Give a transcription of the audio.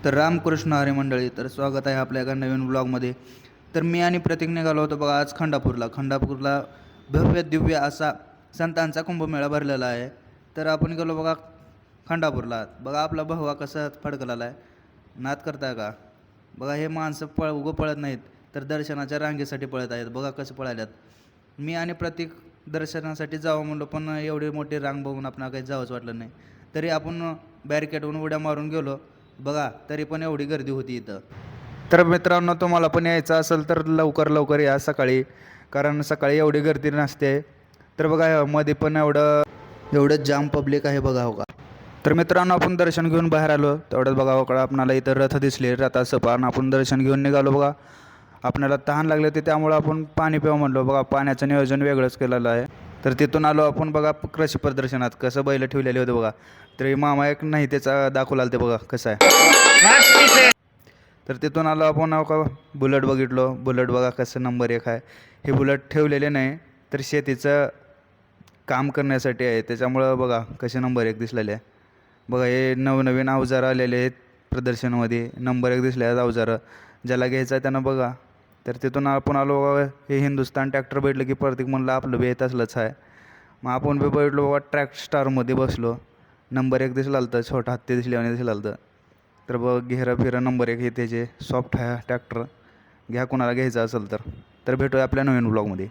तर रामकृष्ण हरी मंडळी, तर स्वागत आहे आपल्या एका नवीन ब्लॉगमध्ये. तर मी आणि प्रतीक निघालो होतो बघा आज खंडापूरला भव्य दिव्य असा संतांचा कुंभमेळा भरलेला आहे. तर आपण गेलो बघा खंडापूरला. बघा आपला भगवा कसा फडकलेला आहे, नाद करताय का? बघा हे माणसं उगं पळत नाहीत, तर दर्शनाच्या रांगेसाठी पळत आहेत. बघा कसं पळाल्यात. मी आणि प्रतीक दर्शनासाठी जावं म्हणलो, पण एवढी मोठी रांग बघून आपणाला काही जावंच वाटलं नाही. तरी आपण बॅरिकेडवरून उड्या मारून गेलो बघा, तरी पण एवढी गर्दी होती इथं. तर मित्रांनो, तुम्हाला पण यायचं असेल तर लवकर या सकाळी, कारण सकाळी एवढी गर्दी नसते. तर बघा मध्ये पण एवढं जाम पब्लिक आहे बघा. हो का? तर मित्रांनो, आपण दर्शन घेऊन बाहेर आलो तेवढ्यात बघा हो आपणाला इथं रथ दिसले. रथाचं पान आपण दर्शन घेऊन निघालो बघा. आपल्याला तहान लागले होते, त्यामुळं आपण पाणी प्यावं म्हणलो बघा. पाण्याचं नियोजन वेगळंच केलेलं आहे. तर तिथून आलो आपण बघा कृषी प्रदर्शनात. कसं बैल ठेवलेले होते बघा. तर मामा एक नाही त्याचा दाखवला ते बघा कसं आहे. तर तिथून आलो आपण का बुलेट बघितलो. बुलेट बघा कसं नंबर 1 आहे. हे बुलेट ठेवलेले नाही, तर शेतीचं काम करण्यासाठी आहे. त्याच्यामुळं बघा कसे नंबर 1 दिसलेले आहे. बघा हे नवनवीन अवजार आलेले आहेत प्रदर्शनामध्ये. नंबर 1 दिसले आहेत अवजारं. ज्याला घ्यायचं आहे त्यानं बघा. तर तिथून आपण आलो बघा. हे हिंदुस्तान ट्रॅक्टर भेटलं की प्रतीक म्हणलं आपलं बी असलंच आहे. मग आपण बी बैठलो बघा. ट्रॅक स्टारमध्ये बसलो. नंबर 1 दिसला तर छोटा हत्ती दिसल्याने दिसला तर बघ घेरं नंबर 1 हे त्याचे सॉफ्ट आहे ट्रॅक्टर. घ्या कोणाला घ्यायचं असेल तर भेटूया आपल्या नवीन ब्लॉगमध्ये.